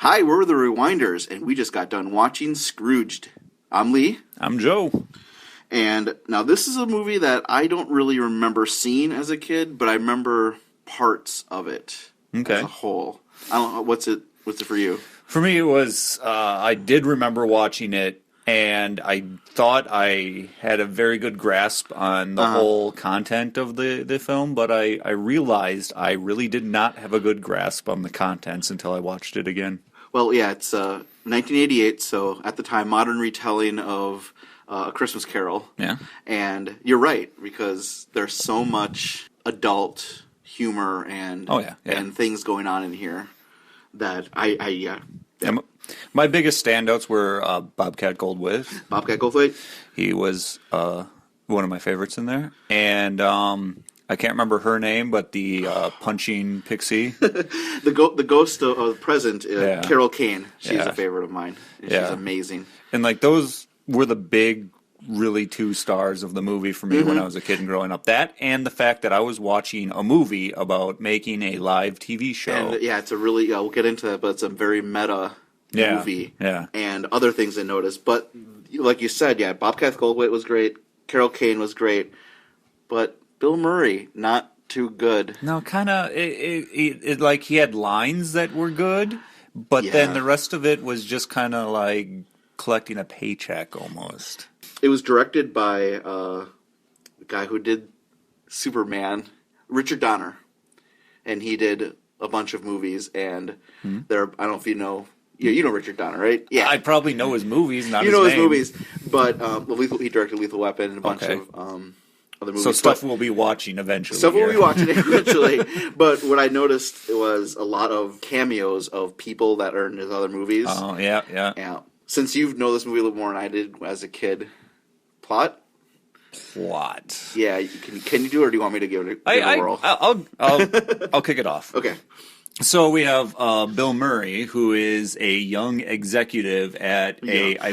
Hi, we're the Rewinders, and we just got done watching Scrooged. I'm Lee. I'm Joe. And now this is a movie that I don't really remember seeing as a kid, but I remember parts of it as a whole. I don't know, what's it for you? For me, it was, I did remember watching it, and I thought I had a very good grasp on the whole content of the film, but I realized I really did not have a good grasp on the contents until I watched it again. Well, yeah, it's 1988, so at the time, modern retelling of A Christmas Carol. Yeah. And you're right, because there's so much adult humor and and things going on in here that I My biggest standouts were Bobcat Goldthwait. Bobcat Goldthwait? He was one of my favorites in there. And I can't remember her name, but the punching pixie. the ghost of the present, Carol Kane. She's a favorite of mine. And she's amazing. And like those were the big, really two stars of the movie for me when I was a kid and growing up. That and the fact that I was watching a movie about making a live TV show. And it's a really, we'll get into that, but it's a very meta movie. Yeah. And other things I noticed. But like you said, Bobcat Goldthwait was great. Carol Kane was great. But Bill Murray, not too good. No, kind of, it like he had lines that were good, but then the rest of it was just kind of like collecting a paycheck almost. It was directed by the guy who did Superman, Richard Donner. And he did a bunch of movies, and I don't know if you know... You know Richard Donner, right? Yeah. I probably know his movies, not his name. You know his movies, but he directed Lethal Weapon and a bunch of other movies. So stuff we'll be watching eventually. We'll be watching eventually. But what I noticed was a lot of cameos of people that are in his other movies. Oh, yeah. Since you know this movie a little more than I did as a kid, plot? Yeah, can you do it, or do you want me to give it a whirl? I'll kick it off. Okay. So we have Bill Murray, who is a young executive at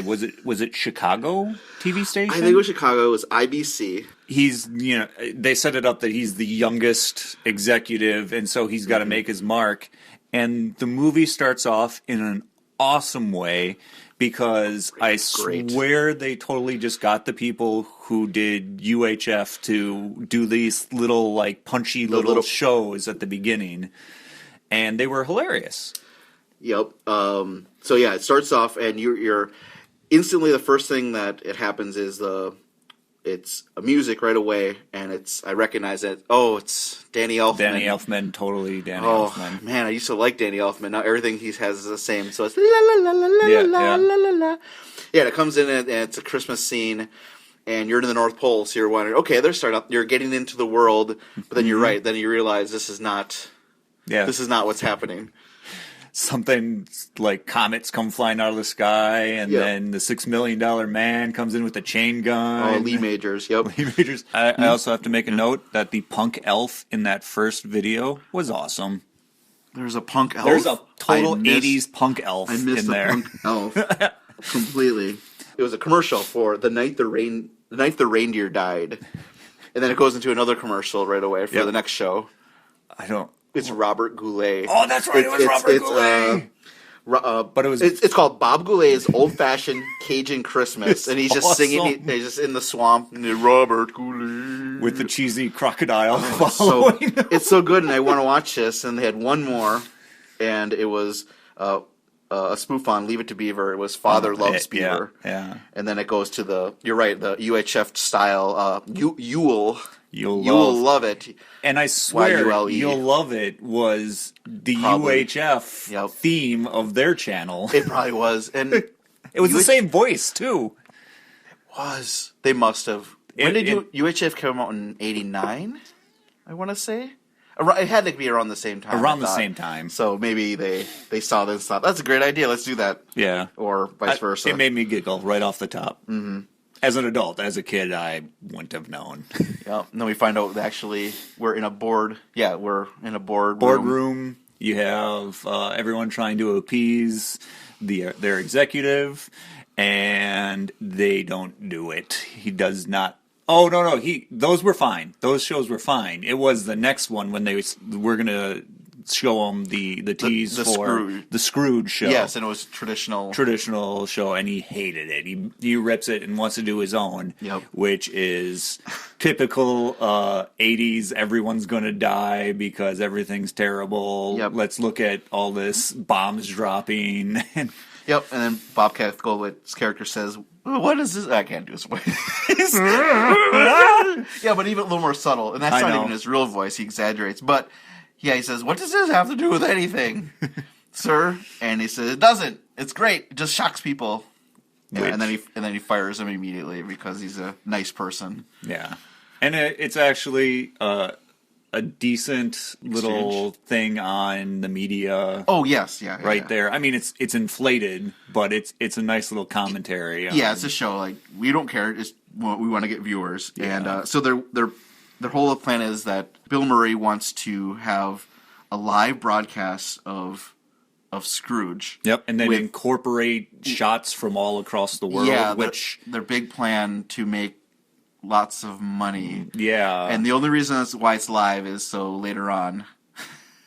was it Chicago TV station? I think it was Chicago. It was IBC. He's, they set it up that he's the youngest executive, and so he's got to make his mark. And the movie starts off in an awesome way because I swear they totally just got the people who did UHF to do these little like punchy little shows at the beginning. And they were hilarious. Yep. So it starts off, and you're instantly the first thing that it happens is it's a music right away, and I recognize it. Oh, it's Danny Elfman. Danny Elfman, totally Danny Elfman. Oh man, I used to like Danny Elfman. Now everything he has is the same. So it's la la la la la la la la. Yeah, it comes in and it's a Christmas scene. And you're in the North Pole, so you're wondering, okay, you're getting into the world, but then you're right. Then you realize this is not. Yeah. This is not what's happening. Something like comets come flying out of the sky, and then the $6 Million Man comes in with a chain gun. Oh, Lee Majors, yep. Lee Majors. I also have to make a note that the punk elf in that first video was awesome. There's a punk elf? There's a total 80s punk elf in there. I missed the punk elf completely. It was a commercial for the night the reindeer died. And then it goes into another commercial right away for the next show. It's Robert Goulet. Oh, that's right. It was Robert Goulet. But it's called Bob Goulet's Old Fashioned Cajun Christmas, and he's just singing. He's just in the swamp. And Robert Goulet with the cheesy crocodile. It's so good, and I want to watch this. And they had one more, and it was a spoof on Leave It to Beaver. It was Father Loves Beaver. Yeah. And then it goes to the UHF style. You'll love it. And I swear, You'll Love It was the UHF theme of their channel. It probably was. And it was the same voice, too. It was. They must have. When did UHF come out in 89, I want to say? It had to be around the same time. Around the same time. So maybe they saw this and thought, that's a great idea, let's do that. Yeah. Or vice versa. It made me giggle right off the top. Mm-hmm. As an adult, as a kid, I wouldn't have known. Yeah, and then we find out that actually we're in a board room. You have everyone trying to appease their executive, and they don't do it. He does not. Oh no! Those were fine. Those shows were fine. It was the next one when they were gonna show him the tease the for Scrooge. the Scrooge show. Yes, and it was traditional show, and he hated it. He rips it and wants to do his own, which is typical 80s. Everyone's going to die because everything's terrible. Yep. Let's look at all this bombs dropping. Yep, and then Bobcat Goldthwait's character says, "What is this?" I can't do his voice. Yeah, but even a little more subtle, and that's not even his real voice. He exaggerates, but yeah, he says, "What does this have to do with anything, sir?" And he says, "It doesn't. It's great. It just shocks people." Yeah, and then he fires him immediately because he's a nice person. Yeah, and it's actually a decent little thing on the media. Oh yes, yeah, right there. I mean, it's inflated, but it's a nice little commentary. Yeah, it's a show. Like, we don't care. It's, we want to get viewers, and so their whole plan is that Bill Murray wants to have a live broadcast of Scrooge. Yep, and then incorporate shots from all across the world. Yeah, which their big plan to make lots of money. Yeah. And the only reason that's why it's live is so later on.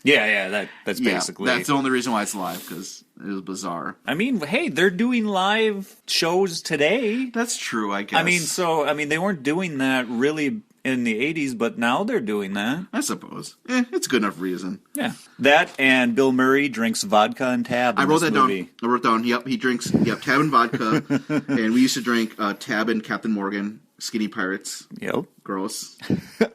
That's basically... That's the only reason why it's live, because it was bizarre. I mean, hey, they're doing live shows today. That's true, I guess. I mean, they weren't doing that really in the 80s, but now they're doing that. I suppose. It's a good enough reason. Yeah. That and Bill Murray drinks vodka and tab in I wrote this that movie. down. I wrote down, he drinks tab and vodka, and we used to drink tab and Captain Morgan. Skinny Pirates. Yep. Gross.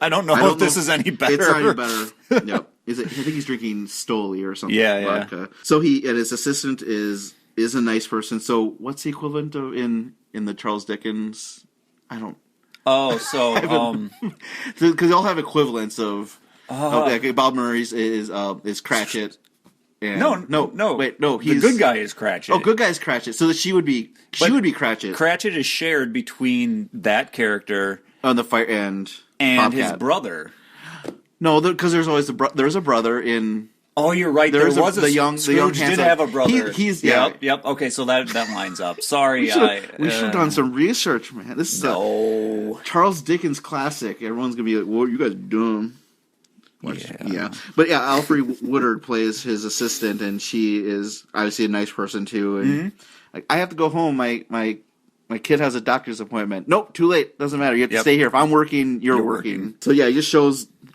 I don't know if this is any better. It's not any better. Yep. I think he's drinking Stoli or something. Vodka. So and his assistant is a nice person. So what's the equivalent of in the Charles Dickens? I don't. Oh, so because they all have equivalents of. Bob Murray's is Cratchit. And no. Wait, no. The good guy is Cratchit. Oh, good guy is Cratchit. So that she would be Cratchit. Cratchit is shared between that character on the fire and Bobcat. His brother. No, because there's always there's a brother in. Oh, you're right. There was the young Scrooge did have a brother. He's Yep. Okay, so that lines up. Sorry, we should have done some research, man. This is a Charles Dickens classic. Everyone's gonna be like, "Whoa, you guys dumb." But Alfred Woodard plays his assistant, and she is obviously a nice person too. And like, I have to go home. My kid has a doctor's appointment. Nope, too late. Doesn't matter. You have to stay here. If I'm working, you're working. So he just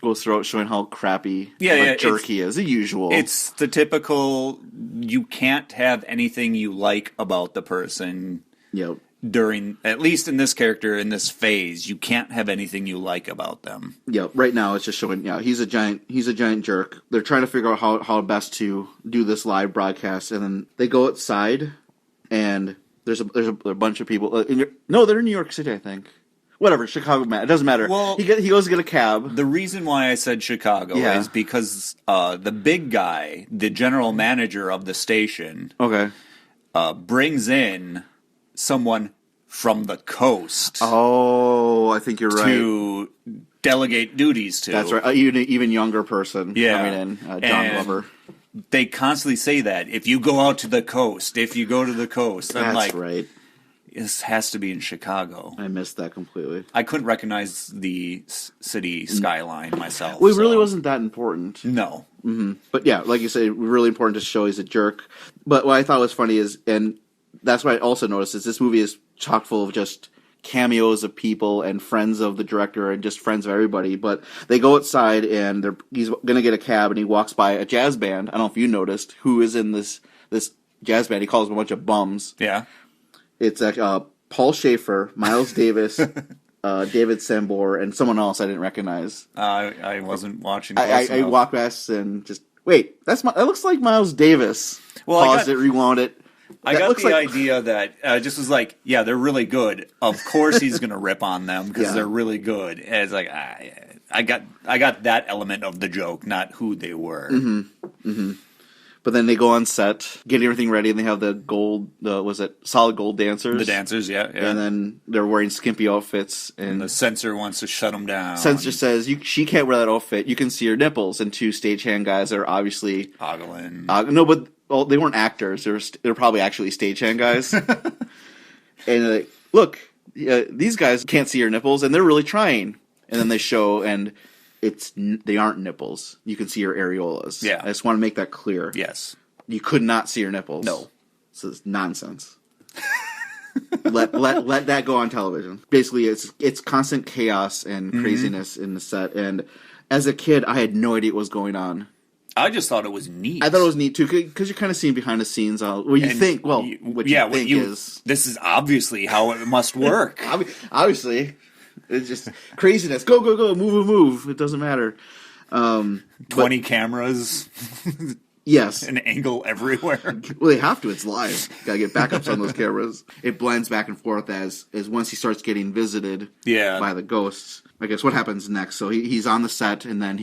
goes through showing how crappy, jerk he is. The usual. It's the typical. You can't have anything you like about the person. Yep. During, at least in this character, in this phase, you can't have anything you like about them. Yeah, right now it's just showing, he's a giant jerk. They're trying to figure out how best to do this live broadcast, and then they go outside, and there's a bunch of people. They're in New York City, I think. Whatever, Chicago, it doesn't matter. Well, he goes to get a cab. The reason why I said Chicago is because the big guy, the general manager of the station, brings in someone from the coast. Oh, I think you're right. To delegate duties to. That's right. Even younger person coming in, John Glover. They constantly say that. If you go out to the coast, if you go to the coast. That's right. This has to be in Chicago. I missed that completely. I couldn't recognize the city skyline myself. Well, it really wasn't that important. No. Mm-hmm. But yeah, like you said, really important to show he's a jerk. But what I thought was funny is, and that's what I also noticed, is this movie is chock full of just cameos of people and friends of the director and just friends of everybody. But they go outside and he's going to get a cab, and he walks by a jazz band. I don't know if you noticed who is in this jazz band. He calls them a bunch of bums. Yeah. It's Paul Schaefer, Miles Davis, David Sambor, and someone else I didn't recognize. I wasn't watching. I walked past and just wait. That looks like Miles Davis. Well, paused it, rewound it. I got the idea that just was like, yeah, they're really good. Of course, he's going to rip on them because they're really good. And it's like I got that element of the joke, not who they were. Mm-hmm. Mm-hmm. But then they go on set, get everything ready, and they have solid gold dancers? The dancers, yeah. And then they're wearing skimpy outfits. And the censor wants to shut them down. Censor says, she can't wear that outfit. You can see her nipples. And two stagehand guys are obviously... ogling. No, but they weren't actors. They were probably actually stagehand guys. And they're like, look, these guys can't see her nipples, and they're really trying. And then they show, and they aren't nipples. You can see her areolas. Yeah. I just want to make that clear. Yes. You could not see her nipples. No. This is nonsense. let that go on television. Basically, it's constant chaos and craziness in the set. And as a kid, I had no idea what was going on. I just thought it was neat. I thought it was neat too, because you're kind of seeing behind the scenes. What you think is this is obviously how it must work. Obviously, it's just craziness. Go, move. It doesn't matter. 20 cameras. Yes. An angle everywhere. Well, they have to. It's live. Got to get backups on those cameras. It blends back and forth as once he starts getting visited by the ghosts. I guess what happens next? So he's on the set, and then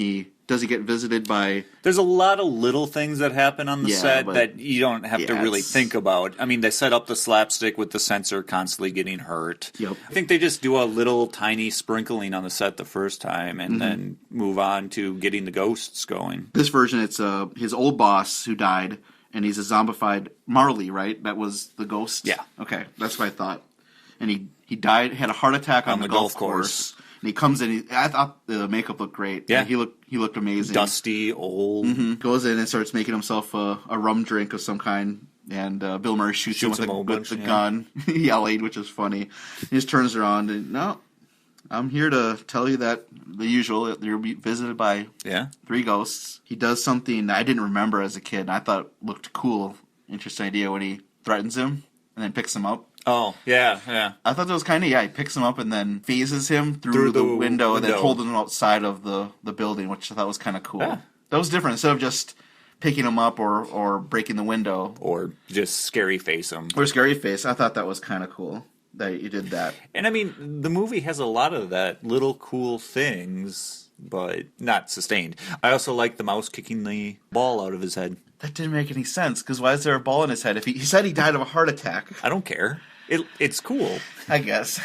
does he get visited by... There's a lot of little things that happen on the set that you don't have to really think about. I mean, they set up the slapstick with the censor constantly getting hurt. Yep. I think they just do a little tiny sprinkling on the set the first time and then move on to getting the ghosts going. This version, it's his old boss who died, and he's a zombified Marley, right? That was the ghost? Yeah. Okay, that's what I thought. And he died, had a heart attack on the golf course. And he comes in. I thought the makeup looked great. Yeah, he looked amazing. Dusty, old. Goes in and starts making himself a rum drink of some kind. And Bill Murray shoots him with the gun. Yelling, which is funny. He just turns around and, no, I'm here to tell you that the usual. You'll be visited by 3 ghosts. He does something I didn't remember as a kid. And I thought looked cool. Interesting idea when he threatens him and then picks him up. Oh, yeah. I thought that was kind of, he picks him up and then phases him through the window and then holds him outside of the building, which I thought was kind of cool. Yeah. That was different. Instead of just picking him up or breaking the window. Or just scary face him. Or scary face. I thought that was kind of cool that you did that. And I mean, the movie has a lot of that, little cool things, but not sustained. I also like the mouse kicking the ball out of his head. That didn't make any sense, because why is there a ball in his head? If he said he died of a heart attack. I don't care. It's cool. I guess.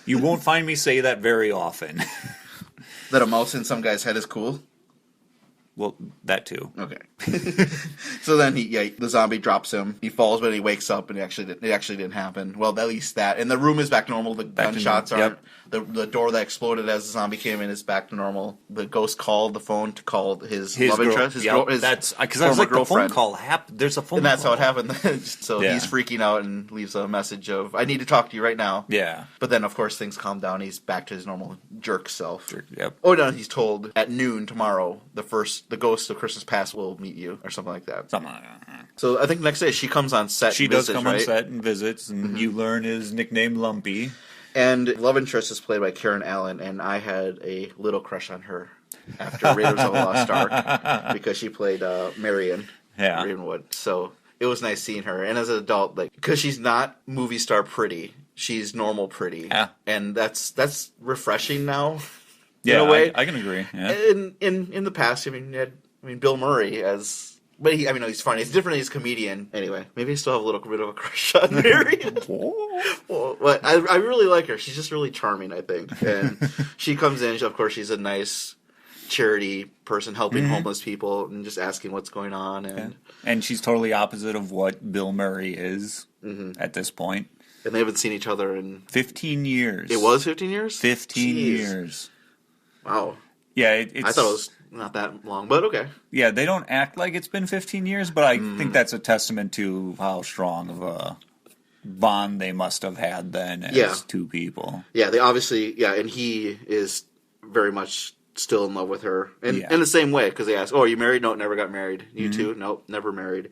You won't find me say that very often. That a mouse in some guy's head is cool? Well, that too. Okay. So then the zombie drops him. He falls, but he wakes up, and it actually didn't happen. Well, at least that. And the room is back to normal. The gunshots aren't. The door that exploded as the zombie came in is back to normal. The ghost called the phone to call his love interest. That's because I was like, girlfriend. The phone call happened. There's a phone and that's call. how it happened. So he's freaking out and leaves a message of, I need to talk to you right now. Yeah. But then, of course, things calm down. He's back to his normal jerk self. Yep. Oh, no, he's told at noon tomorrow, the ghost of Christmas Past will meet you, or something like that. Something like that. So I think the next day she comes on set. She does come on set and visits, and you learn his nickname Lumpy. And love interest is played by Karen Allen, and I had a little crush on her after Raiders of the Lost Ark because she played Marion Ravenwood. So it was nice seeing her. And as an adult, because she's not movie star pretty, she's normal pretty. Yeah. And that's refreshing now. Yeah, in a way. I can agree. Yeah. In the past, I mean, Bill Murray as. But he's funny. It's different. He's a comedian. Anyway, maybe I still have a little bit of a crush on Marion. But I really like her. She's just really charming, I think. And she comes in. Of course, she's a nice charity person helping homeless people and just asking what's going on. And she's totally opposite of what Bill Murray is at this point. And they haven't seen each other in 15 years. It was 15 years? 15 years. Wow. Yeah, I thought it was not that long, but okay. Yeah, they don't act like it's been 15 years, but I think that's a testament to how strong of a bond they must have had then as two people. Yeah, they obviously, and he is very much still in love with her. And in the same way, because they ask, oh, are you married? No, never got married. You too? Nope, never married.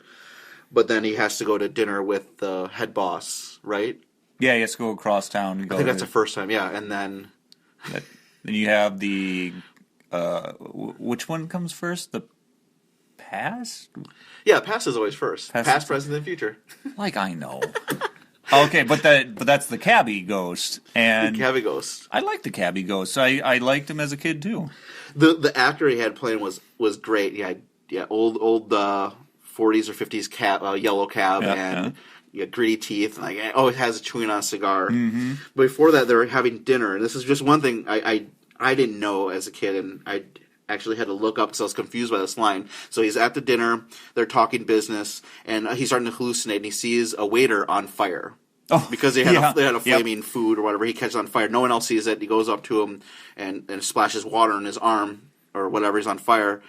But then he has to go to dinner with the head boss, right? Yeah, he has to go across town. And I think that's the first time, and then... Then you have the... which one comes first? The past? Yeah, past is always first. Past, present, and future. Like I know. Okay, but that's the cabbie ghost. And the cabbie ghost. I like the cabbie ghost. I liked him as a kid too. The actor he had playing was great. Yeah, old 40s or 50s cab, yellow cab, and gritty teeth. Like it has a chewing on a cigar. Mm-hmm. But before that, they're having dinner, and this is just one thing I didn't know as a kid, and I actually had to look up because I was confused by this line. So he's at the dinner, they're talking business, and he's starting to hallucinate, and he sees a waiter on fire. because they had a flaming food or whatever. He catches on fire. No one else sees it. He goes up to him and splashes water on his arm or whatever. He's on fire,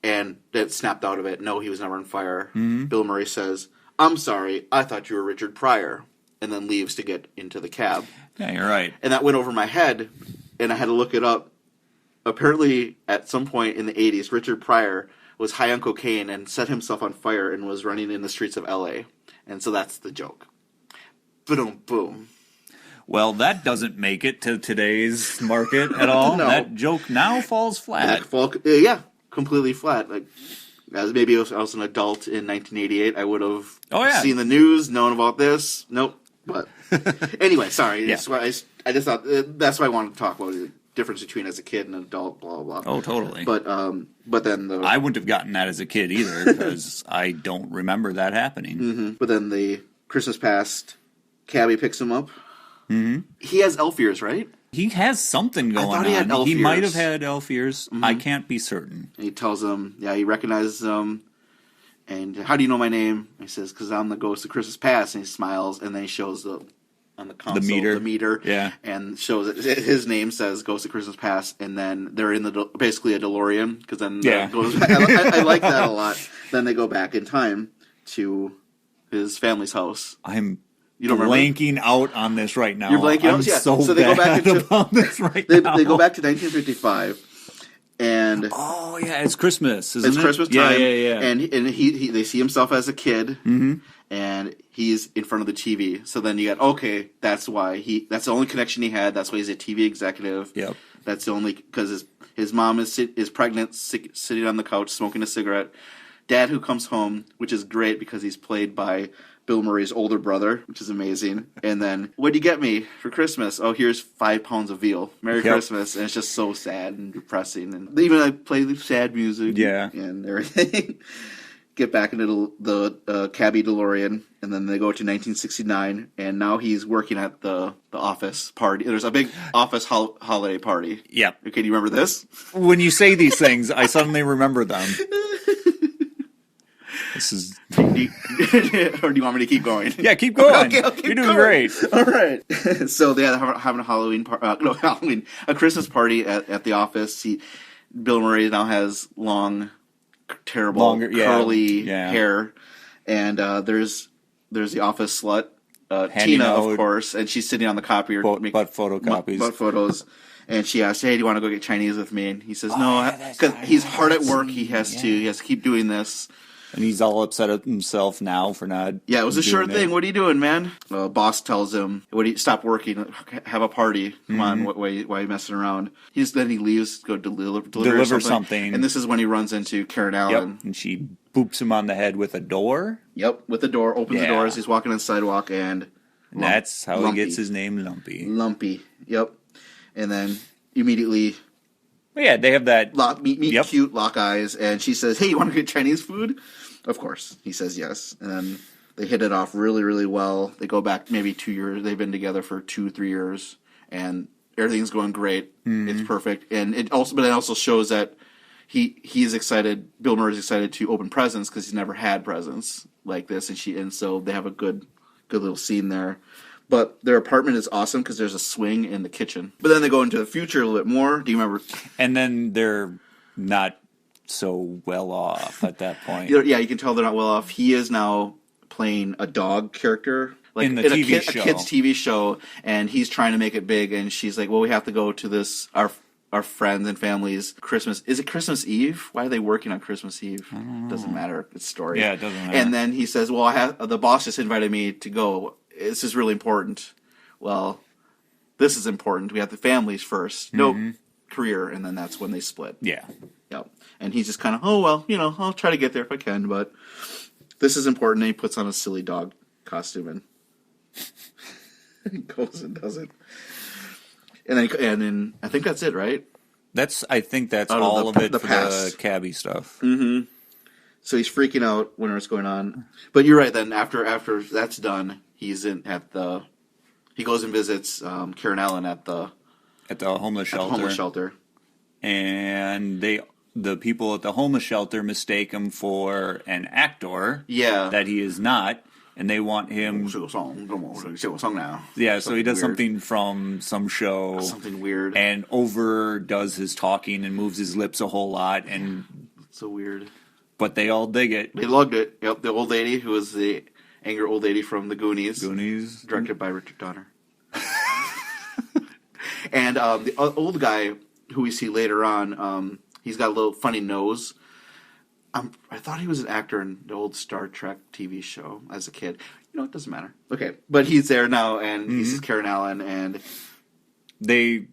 and that snapped out of it. No, he was never on fire. Mm-hmm. Bill Murray says, "I'm sorry. I thought you were Richard Pryor," and then leaves to get into the cab. Yeah, you're right. And that went over my head, and I had to look it up. Apparently, at some point in the 80s, Richard Pryor was high on cocaine and set himself on fire and was running in the streets of L.A. And so that's the joke. Boom, boom. Well, that doesn't make it to today's market at all. No. That joke now falls flat. Yeah, completely flat. Like, as maybe I was an adult in 1988, I would have seen the news, known about this. Nope. But anyway, sorry. Yeah. I just thought that's why I wanted to talk about the difference between as a kid and an adult, blah, blah, blah. Oh, totally. But then I wouldn't have gotten that as a kid either, because I don't remember that happening. Mm-hmm. But then the Christmas past, cabbie picks him up. Mm-hmm. He has elf ears, right? He has something going on. He had elf ears. Might have had elf ears. Mm-hmm. I can't be certain. And he tells him, he recognizes him. And how do you know my name? He says, because I'm the ghost of Christmas past. And he smiles, and then he shows on the console the meter, and shows that his name says Ghost of Christmas Past, and then they're in basically a DeLorean, because then goes back. I like that a lot. Then they go back in time to his family's house. I'm blanking out on this right now. You're blanking out? Yeah. So they go back about this right now. They go back to 1955. And it's Christmas, isn't it? It's Christmas time. Yeah. And they see himself as a kid, mm-hmm. and he's in front of the TV. So then you got that's why that's the only connection he had. That's why he's a TV executive. Yep. That's the only because his mom is pregnant, sitting on the couch smoking a cigarette. Dad who comes home, which is great because he's played by Bill Murray's older brother, which is amazing. And then, what'd you get me for Christmas? Oh, here's 5 pounds of veal. Merry Christmas. And it's just so sad and depressing. And they even play the sad music and everything. Get back into the cabbie DeLorean, and then they go to 1969, and now he's working at the office party. There's a big office holiday party. Yep. Okay, do you remember this? When you say these things, I suddenly remember them. This is. Or do you want me to keep going? Yeah, keep going. Okay, I'll keep You're doing going. Great. All right. So they're having a Christmas party at the office. Bill Murray now has long, terrible, curly hair, and there's the office slut, Tina, of course, and she's sitting on the copier, butt photocopies, butt photos. And she asks, "Hey, do you want to go get Chinese with me?" And he says, "No," because he's hard at work. He has to keep doing this. And he's all upset at himself now for not. Yeah, it was a short thing. What are you doing, man? Boss tells him, stop working, have a party. Come on, why are you messing around? Then he leaves to go deliver something. And this is when he runs into Karen Allen. Yep. And she boops him on the head with a door. Yep, with the door. Opens the door as he's walking on the sidewalk. And that's how he gets his name, Lumpy. Lumpy, yep. And then immediately... Well, yeah, they have that... Meet cute, lock eyes. And she says, "Hey, you want to get Chinese food?" Of course. He says yes. And then they hit it off really, really well. They go back maybe 2 years. They've been together for 2-3 years. And everything's going great. Mm-hmm. It's perfect. And it also shows that he's excited. Bill Murray's excited to open presents because he's never had presents like this. And so they have a good little scene there. But their apartment is awesome because there's a swing in the kitchen. But then they go into the future a little bit more. Do you remember? And then they're not so well off at that point. Yeah, you can tell they're not well off. He is now playing a dog character, like in a kid's TV show, and he's trying to make it big. And she's like, "Well, we have to go to this our friends and families Christmas. Is it Christmas Eve? Why are they working on Christmas Eve? Doesn't matter. It's story. Yeah, it doesn't matter." And then he says, "Well, the boss just invited me to go. This is really important." Well, this is important. We have the families first. Nope. Career, and then that's when they split. Yeah. Yep. And he's just kind of, I'll try to get there if I can, but this is important. And he puts on a silly dog costume and he goes and does it. And then I think that's it, right? I think that's all of it for the cabbie stuff. Mm-hmm. So he's freaking out when it's going on. But you're right. Then after that's done, he goes and visits Karen Allen at the homeless shelter. And the people at the homeless shelter mistake him for an actor. Yeah. That he is not. and they want him. Sing a song now. Yeah, so he does weird. something from some show. Something weird. And overdoes his talking and moves his lips a whole lot. And so weird. But they all dig it. They loved it. Yep, the old lady who was the angry old lady from the Goonies. Directed by Richard Donner. And the old guy who we see later on, he's got a little funny nose. I thought he was an actor in the old Star Trek TV show as a kid. It doesn't matter. Okay, but he's there now, and he sees Karen Allen, and they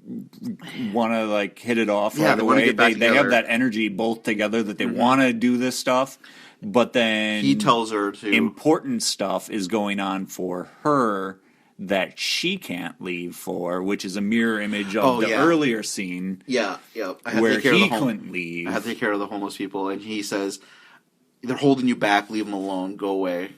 want to like hit it off Yeah, right they wanna away. get back They have together. that energy both together that they want to do this stuff, but then he tells her to important stuff is going on for her that she can't leave for, which is a mirror image of the earlier scene. Yeah. I have to where take care of he the couldn't leave. I have to take care of the homeless people, and he says, "They're holding you back. Leave them alone. Go away.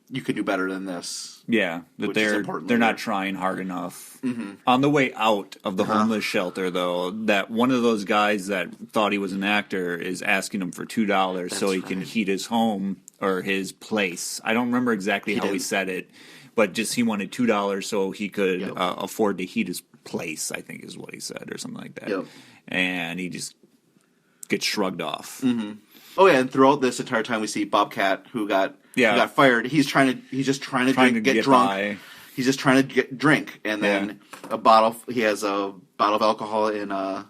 You could do better than this." Yeah, that Which is important they're later. not trying hard enough. On the way out of the homeless shelter, though, that one of those guys that thought he was an actor is asking him for $2 so he can heat his home or his place. I don't remember exactly how he said it, but just he wanted $2 so he could afford to heat his place, I think is what he said, or something like that. Yep. And he just gets shrugged off. Oh yeah, and throughout this entire time we see Bobcat who got fired. He's just trying to get drunk. By. He's just trying to drink, and then he has a bottle of alcohol in a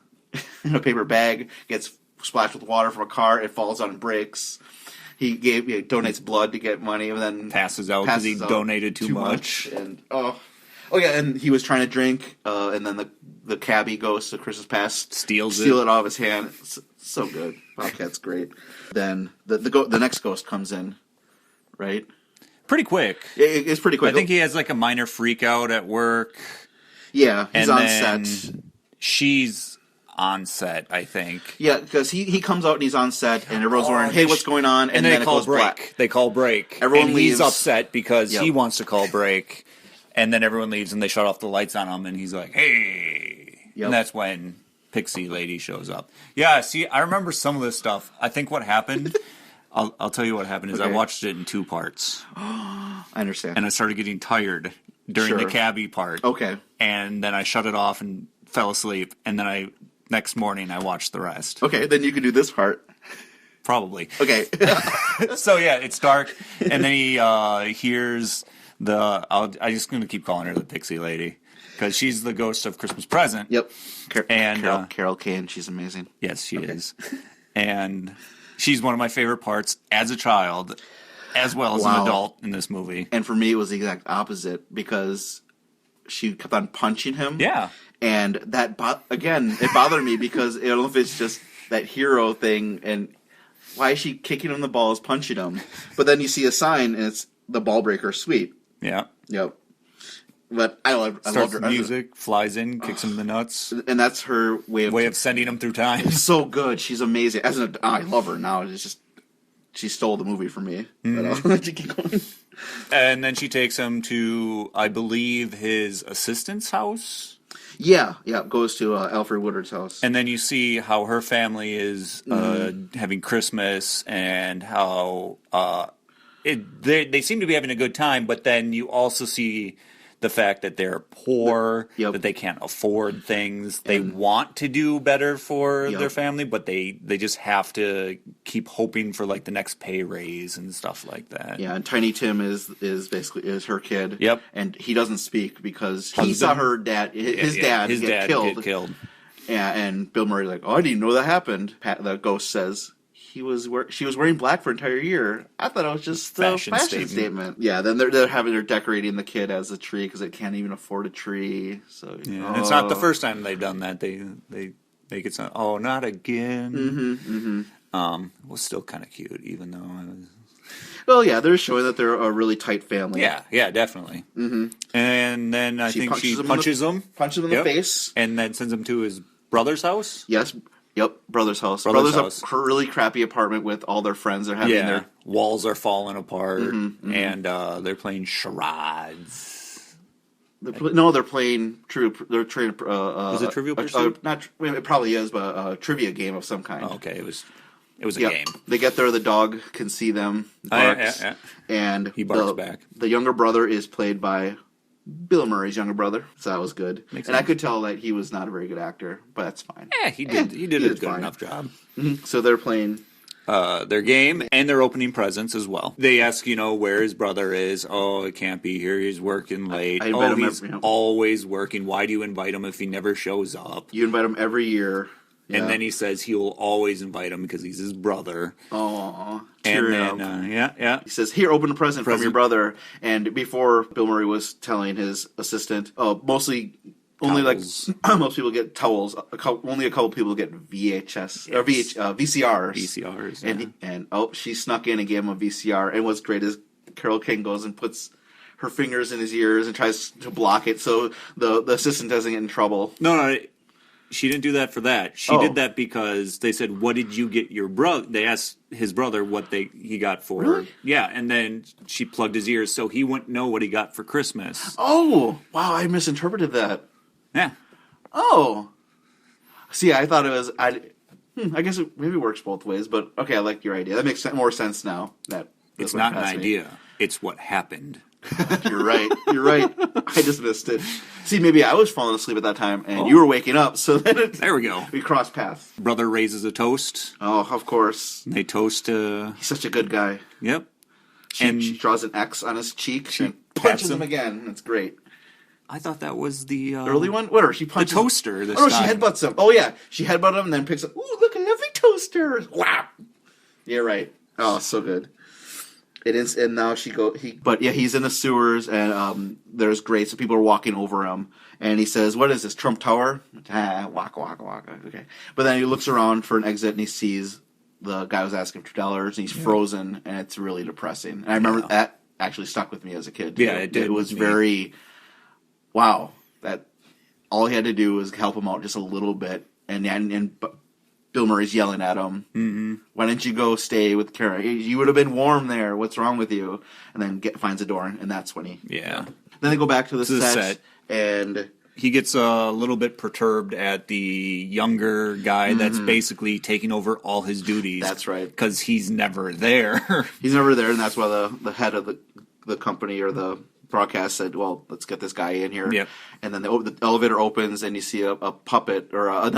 paper bag, gets splashed with water from a car, it falls on and breaks. He donates blood to get money, and then Passes out because he donated too much. And and he was trying to drink, and then the cabbie goes to Chris's past, steal it out of his hand. It's so good. Bobcat's great. Then the next ghost comes in, right? Pretty quick. It's pretty quick. I think he has like a minor freak out at work. Yeah, he's on then set. She's on set, I think. Yeah, because he comes out and he's on set, and everyone's wondering, "Hey, what's going on?" And then it goes black. They call break. Everyone and leaves. He's upset because he wants to call break, and then everyone leaves and they shut off the lights on him, and he's like, "Hey!" Yep. And that's when Pixie Lady shows up. Yeah, see, I remember some of this stuff. I think what happened. I'll tell you what happened is I watched it in 2 parts. I understand. And I started getting tired during the cabbie part. Okay. And then I shut it off and fell asleep. And then next morning I watched the rest. Okay, then you can do this part. Probably. Okay. So yeah, it's dark. And then he hears I'm just going to keep calling her the Pixie Lady. Because she's the ghost of Christmas Present. Yep. And Carol Kane, she's amazing. Yes, she is. And she's one of my favorite parts as a child, as well as an adult in this movie. And for me, it was the exact opposite because she kept on punching him. Yeah. And that, again, it bothered me because I don't know if it's just that hero thing and why is she kicking him in the balls, punching him? But then you see a sign and it's the ball breaker suite. Yeah. Yep. But I loved her. Music, flies in, kicks him in the nuts. And that's her way of sending him through time. So good. She's amazing. I love her now. It's just she stole the movie from me. But I'll let you keep going. And then she takes him to, I believe, his assistant's house. Yeah. Goes to Alfred Woodard's house. And then you see how her family is having Christmas and how they seem to be having a good time. But then you also see the fact that they're poor, that they can't afford things. They want to do better for their family, but they just have to keep hoping for like the next pay raise and stuff like that. Yeah, and Tiny Tim is basically her kid. Yep. And he doesn't speak because he saw her dad, his dad get killed. Yeah, and Bill Murray's like, "Oh, I didn't even know that happened." The ghost says she was wearing black for an entire year. I thought it was just a fashion statement. Yeah, then they're decorating the kid as a tree because it can't even afford a tree. So it's not the first time they've done that. They make it sound, "Oh, not again." It was still kind of cute, even though I was. Well, yeah, they're showing that they're a really tight family. Yeah, definitely. Mm-hmm. And then I think she punches him in the face, and then sends him to his brother's house. Yes. Yep, brother's house. Brother's a really crappy apartment with all their friends. They're having their walls are falling apart, and they're playing charades. They're playing trivia. They're trying. Was it Trivial Pursuit? Not. It probably is, but a trivia game of some kind. Oh, okay, it It was a Yep. game. They get there, the dog can see them, barks, and He barks back. The younger brother is played by Bill Murray's younger brother, so that was good. Makes and I sense. could tell that he was not a very good actor, but that's fine. Yeah, he did a good fine. enough job. Mhm. So they're playing. Their game and their opening presents as well. They ask, where his brother is. Oh, it can't be here. He's working late. I invite him he's every- always working. Why do you invite him if he never shows up? You invite him every year. Yeah. And then he says he will always invite him because he's his brother. Oh, And then, he says, "Here, open a present from your brother." And before, Bill Murray was telling his assistant, only Towels. like most people get towels. Only a couple people get VHS or VCRs. VCRs. And she snuck in and gave him a VCR. And what's great is Carol King goes and puts her fingers in his ears and tries to block it so the assistant doesn't get in trouble. No, she didn't do that for that. She did that because they said, "What did you get your brother?" They asked his brother what he got for. Really? Yeah, and then she plugged his ears so he wouldn't know what he got for Christmas. Oh, wow! I misinterpreted that. Yeah, Oh, see, I thought it was. I guess it maybe works both ways, but okay, I like your idea. That makes more sense now. it's not an idea; it's what happened. You're right. You're right. I just missed it. See, maybe I was falling asleep at that time, and you were waking up. So then There we go. we crossed paths. Brother raises a toast. Oh, of course. They toast. He's such a good guy. Yep. She draws an X on his cheek and pats punches him. him again. That's great. I thought that was the Early one? Whatever. She punches the toaster. This Oh, no, time. she headbutts him. Oh, yeah. She headbutts him and then picks up. Ooh, look, a lovely toaster. Wow. Yeah, right. Oh, so good. It is, and now but yeah, he's in the sewers, and there's grates, so people are walking over him, and he says, "What is this, Trump Tower?" Waka, waka, waka. Okay, but then he looks around for an exit, and he sees the guy was asking for $2, and he's frozen, and it's really depressing. And I remember that actually stuck with me as a kid. Yeah, it did It was with me. very, wow. That all he had to do was help him out just a little bit, and Bill Murray's yelling at him. Mm-hmm. Why didn't you go stay with Kara? You would have been warm there. What's wrong with you? And then finds a door, and that's when he. Yeah. Then they go back to the To the set, set. and He gets a little bit perturbed at the younger guy that's basically taking over all his duties. That's right. Because he's never there. he's never there, and that's why the head of the company or the broadcast said, "Well, let's get this guy in here." Yep. And then the elevator opens, and you see a puppet or a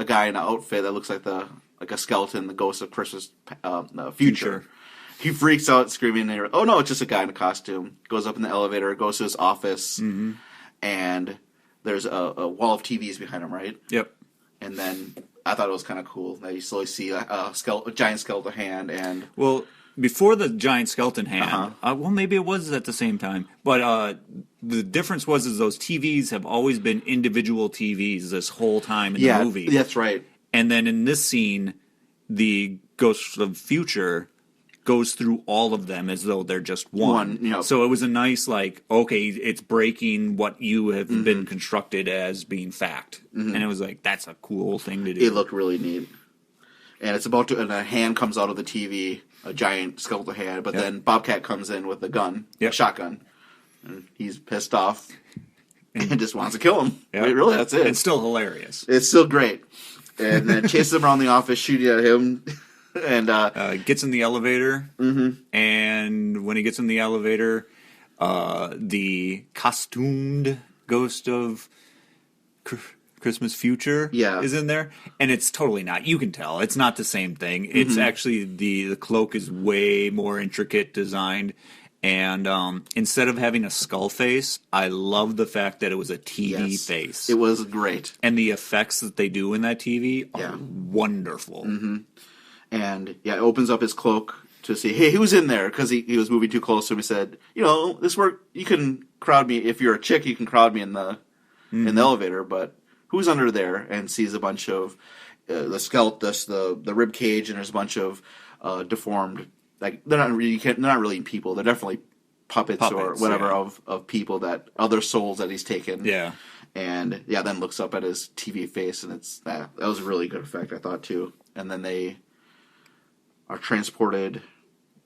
guy in an outfit that looks like a skeleton, the ghost of Christmas future. He freaks out, screaming, and oh no, it's just a guy in a costume. Goes up in the elevator, goes to his office, and there's a wall of TVs behind him, right? Yep. And then I thought it was kind of cool that you slowly see a giant skeletal hand, and Well, before the giant skeleton hand, well, maybe it was at the same time, but the difference is those TVs have always been individual TVs this whole time in the movie. that's right. And then in this scene, the Ghost of Future goes through all of them as though they're just one. Yep. So it was a nice, okay, it's breaking what you have been constructed as being fact. And it was like, that's a cool thing to do. It looked really neat. And it's about to, and a hand comes out of the TV, a giant skeletal hand, but then Bobcat comes in with a gun, a shotgun, and he's pissed off and just wants to kill him. Yep. Really, that's it. It's still hilarious. It's still great. And then chases him around the office, shooting at him, and Gets in the elevator, and when he gets in the elevator, the costumed Ghost of Christmas Future is in there, and it's totally not. You can tell it's not the same thing. It's actually the cloak is way more intricate designed, and instead of having a skull face, I love the fact that it was a TV face. It was great. And the effects that they do in that TV are wonderful. And it opens up his cloak to see, hey, who's in there? Because he was moving too close to him. He said, this work, you can crowd me. If you're a chick, you can crowd me in the elevator, but who's under there? And sees a bunch of the skeleton, the rib cage, and there's a bunch of deformed. Like they're not really people. They're definitely puppets or whatever of people that other souls that he's taken. Yeah. And then looks up at his TV face, and it's that was a really good effect, I thought too. And then they are transported.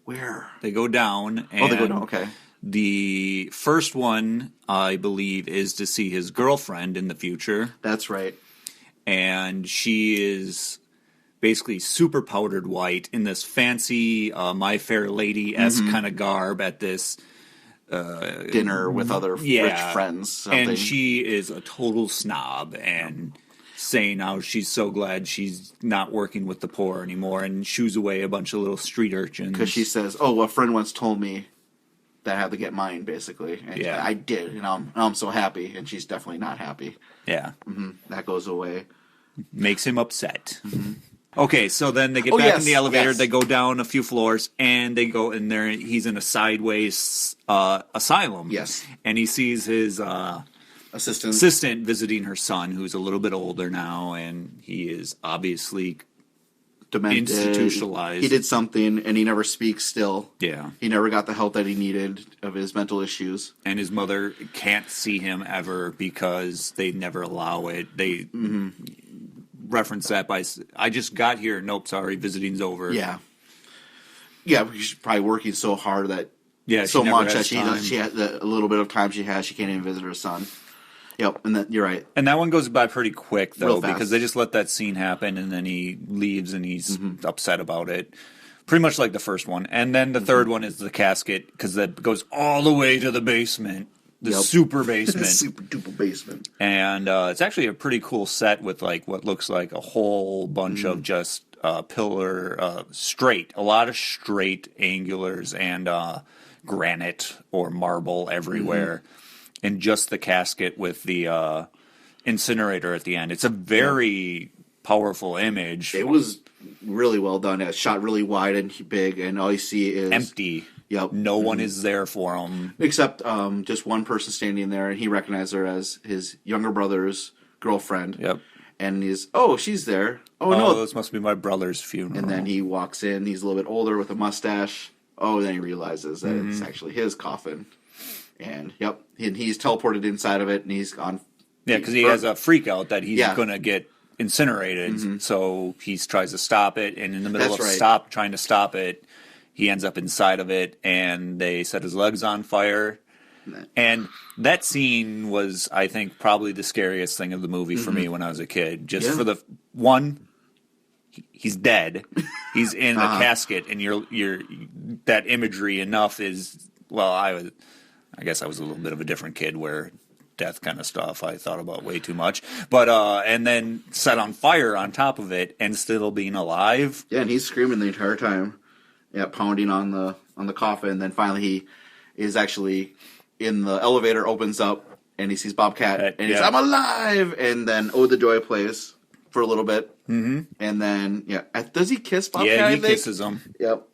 Where? They go down. And they go down. Okay. The first one, I believe, is to see his girlfriend in the future. That's right. And she is basically super powdered white in this fancy My Fair Lady-esque kind of garb at this dinner with other rich friends. Something. And she is a total snob and saying how she's so glad she's not working with the poor anymore and shoos away a bunch of little street urchins. Because she says, oh, a friend once told me that I had to get mine, basically. And I did, and I'm so happy. And she's definitely not happy. Yeah. That goes away. Makes him upset. Okay, so then they get back in the elevator, they go down a few floors, and they go in there. He's in a sideways asylum. Yes. And he sees his assistant visiting her son, who's a little bit older now, and he is obviously demented, institutionalized. He did something, and he never speaks still. Yeah. He never got the help that he needed of his mental issues. And his mother can't see him ever because they never allow it. They reference that by, I just got here. Nope, sorry, visiting's over. Yeah. Yeah, she's probably working so hard that so much that she had the little bit of time she has, she can't even visit her son. Yep, and you're right. And that one goes by pretty quick, though, because they just let that scene happen, and then he leaves, and he's upset about it. Pretty much like the first one. And then the third one is the casket, because that goes all the way to the basement. The super basement. Super duper basement. And it's actually a pretty cool set with like what looks like a whole bunch of just straight. A lot of straight angulars and granite or marble everywhere. And just the casket with the incinerator at the end. It's a very powerful image. It was really well done. It's shot really wide and big, and all you see is... empty. Yep. No one is there for him. Except just one person standing there, and he recognized her as his younger brother's girlfriend. Yep. And she's there. Oh, no. This must be my brother's funeral. And then he walks in. He's a little bit older with a mustache. Oh, then he realizes that it's actually his coffin. And, and he's teleported inside of it, and he's gone. Yeah, because he has a freak out that he's going to get incinerated. So he tries to stop it, and in the middle of trying to stop it, he ends up inside of it, and they set his legs on fire. And that scene was, I think, probably the scariest thing of the movie for me when I was a kid. Just for the one, he's dead. He's in a casket, and you're that imagery enough is, well, I guess I was a little bit of a different kid where death kind of stuff I thought about way too much. But and then set on fire on top of it and still being alive. Yeah, and he's screaming the entire time. Yeah, pounding on the coffin. And then finally he is actually in the elevator, opens up, and he sees Bobcat, and he's, I'm alive! And then Oh the Joy plays for a little bit. And then, does he kiss Bobcat? Yeah, he kisses him. Yep.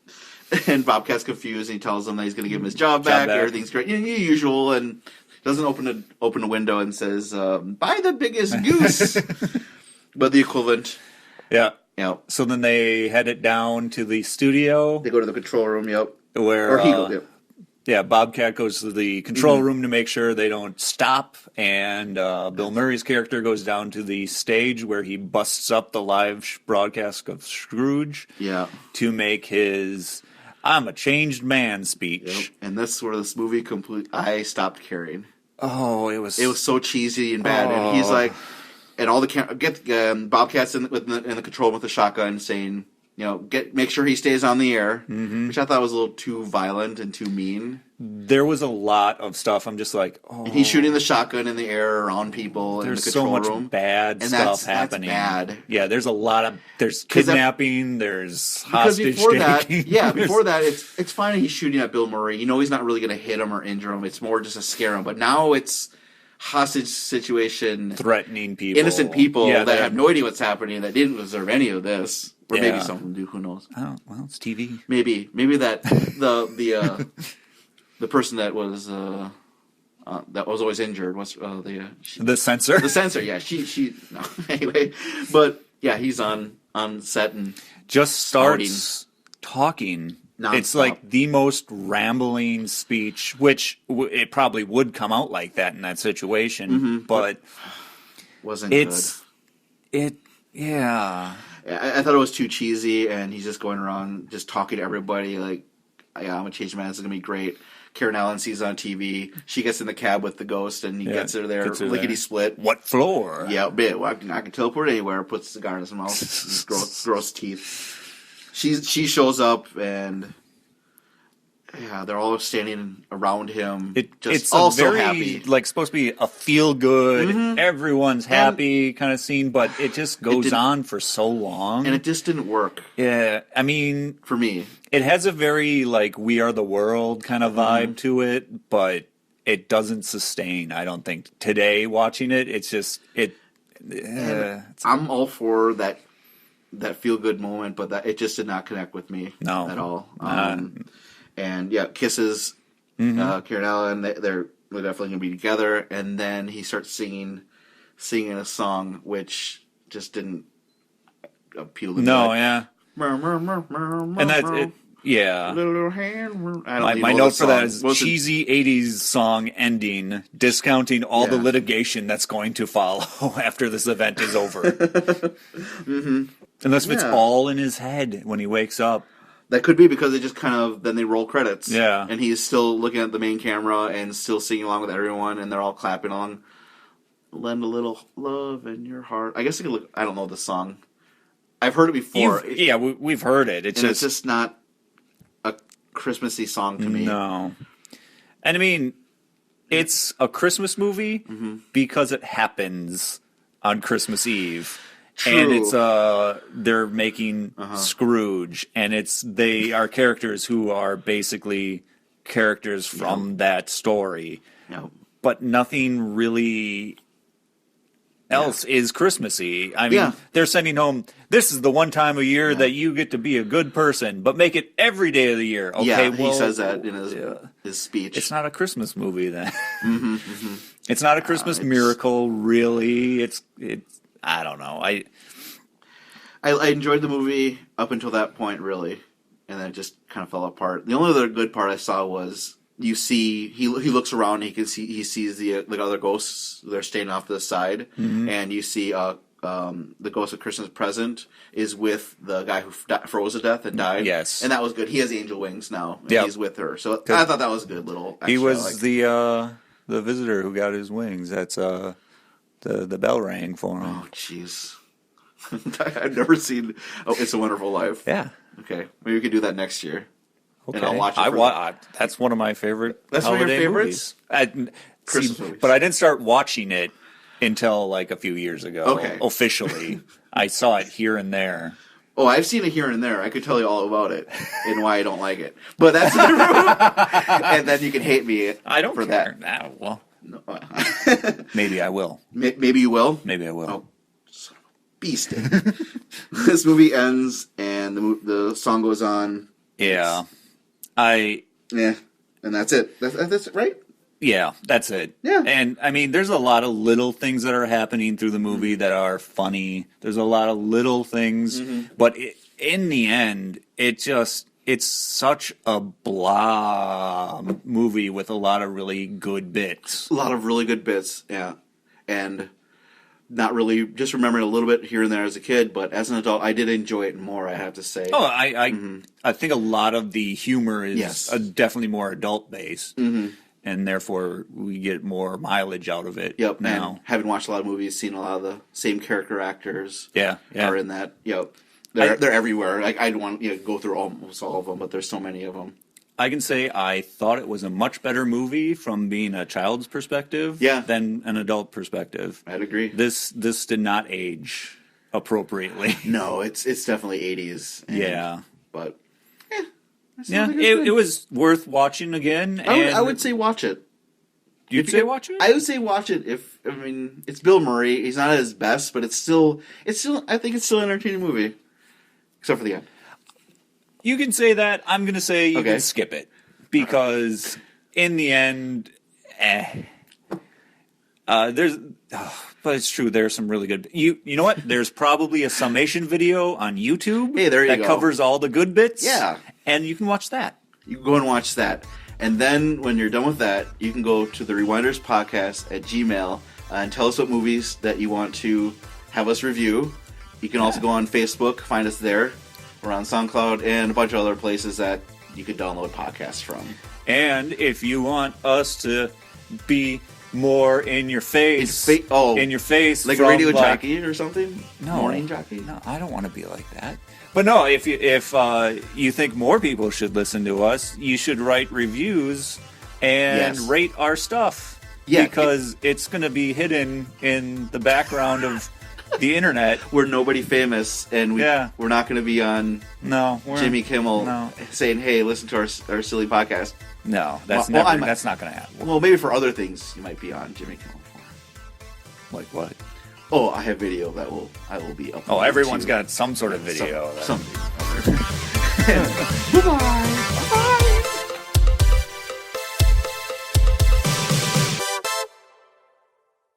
And Bobcat's confused, and he tells him that he's going to give him his job back. Everything's great. Usual, and doesn't open a window and says, buy the biggest goose. But the equivalent. Yeah. So then they head it down to the studio. They go to the control room, Where, or he goes, Bobcat goes to the control room to make sure they don't stop, and Bill Murray's character goes down to the stage where he busts up the live broadcast of Scrooge to make his I'm a changed man speech. And that's where this movie I stopped caring. Oh, it was so cheesy and bad, and he's like, and all the Bobcat's in the control room with the shotgun saying, make sure he stays on the air, which I thought was a little too violent and too mean. There was a lot of stuff. I'm just like, and he's shooting the shotgun in the air around people in the control room. There's so much bad stuff happening. That's bad. Yeah, there's there's kidnapping, there's hostage taking. Before that, it's fine he's shooting at Bill Murray. He's not really going to hit him or injure him. It's more just to scare him. But now it's hostage situation. Threatening people. Innocent people that have no idea what's happening, that didn't deserve any of this. Or maybe some of them do, who knows? Oh, well, it's TV. Maybe that the person that was always injured was the censor. The censor, yeah. She no. Anyway, but yeah, he's on set and just starts talking. It's like the most rambling speech, which it probably would come out like that in that situation, but wasn't good. Yeah. I thought it was too cheesy, and he's just going around just talking to everybody like yeah, I'm gonna change my mind. It's gonna be great. Karen Allen sees it on TV. She gets in the cab with the ghost, and he gets her there, lickety split. What floor? Yeah, bit. Well, I can teleport anywhere. Puts a cigar in his mouth. gross teeth. She shows up, and yeah, they're all standing around him. It's all very, so happy. like, supposed to be a feel good, everyone's happy kind of scene, but it just goes on for so long, and it just didn't work. Yeah, I mean, for me, it has a very like We Are the World kind of vibe to it, but it doesn't sustain. I don't think today watching it, it's just I'm all for that feel good moment, but that it just did not connect with me at all. And yeah, kisses Karen Allen. They're definitely gonna be together. And then he starts singing a song which just didn't appeal to me. No, yeah. And that's it. Yeah. Little hand. My note for that is cheesy 80s song ending, discounting all the litigation that's going to follow after this event is over. Unless it's all in his head when he wakes up. That could be because they just kind of, then they roll credits. Yeah. And he's still looking at the main camera and still singing along with everyone, and they're all clapping along. Lend a little love in your heart. I guess I could look, I don't know the song. I've heard it before. We've heard it. It's just not a Christmassy song to me. No. And I mean, it's a Christmas movie because it happens on Christmas Eve. True. And it's they're making Scrooge, and they are characters who are basically characters from that story. Yep. But nothing really else is Christmassy. I mean, they're sending home, this is the one time of year that you get to be a good person, but make it every day of the year. Okay, he says that in his speech. It's not a Christmas movie then. It's not a Christmas miracle, really. It's I don't know. I enjoyed the movie up until that point, really, and then it just kind of fell apart. The only other good part I saw was you see he looks around, and he sees the other ghosts. They're staying off to the side, and you see the ghost of Christmas Present is with the guy who froze to death and died. Yes, and that was good. He has angel wings now, and he's with her. So I thought that was a good little. He was the visitor who got his wings. That's The bell rang for him. Oh, jeez. I've never seen It's a Wonderful Life. Yeah. Okay. Maybe we could do that next year. Okay. And I'll watch it. That's one of my favorite That's holiday one of your favorites? movies. Christmas movies. But I didn't start watching it until like a few years ago. Okay. Officially. I saw it here and there. Oh, I've seen it here and there. I could tell you all about it and why I don't like it. But that's and then you can hate me I don't for care. that. Well, maybe I will. Maybe you will? Maybe I will. Oh, son of a beast. This movie ends and the song goes on. Yeah. Yeah, and that's it. That's it, right? Yeah, that's it. Yeah. And, I mean, there's a lot of little things that are happening through the movie that are funny. There's a lot of little things. But in the end, it's such a blah movie with a lot of really good bits. A lot of really good bits, yeah. And not really, just remembering a little bit here and there as a kid, but as an adult, I did enjoy it more, I have to say. Oh, I think a lot of the humor is definitely more adult-based. And therefore, we get more mileage out of it now. And having watched a lot of movies, seen a lot of the same character actors are in that. They're everywhere. Like, I don't want to go through almost all of them, but there's so many of them. I can say I thought it was a much better movie from being a child's perspective than an adult perspective. I'd agree. This did not age appropriately. No, it's definitely 80s. But... it was worth watching again. I would say watch it. You'd say watch it? I would say watch it. It's Bill Murray. He's not at his best, but it's still. I think it's still an entertaining movie, except for the end. You can say that. I'm going to say you can skip it because in the end, but it's true. There's some really good. You know what? There's probably a summation video on YouTube. Hey, there you go. That covers all the good bits. Yeah. And you can watch that. You can go and watch that. And then when you're done with that, you can go to the Rewinders Podcast at Gmail and tell us what movies that you want to have us review. You can also go on Facebook, find us there. We're on SoundCloud and a bunch of other places that you could download podcasts from. And if you want us to be more in your face, in your face, like a radio jockey or something. No, morning jockey. No, I don't want to be like that. But no, if you think more people should listen to us, you should write reviews and rate our stuff. Yeah, because it's going to be hidden in the background of the internet. We're nobody famous, and we're not going to be on Jimmy Kimmel saying, "Hey, listen to our silly podcast." No, that's not going to happen. Well, maybe for other things you might be on Jimmy Kimmel. Like what? Oh, I have video that I will be uploading. Oh, everyone's got some sort of video. Something. Bye-bye.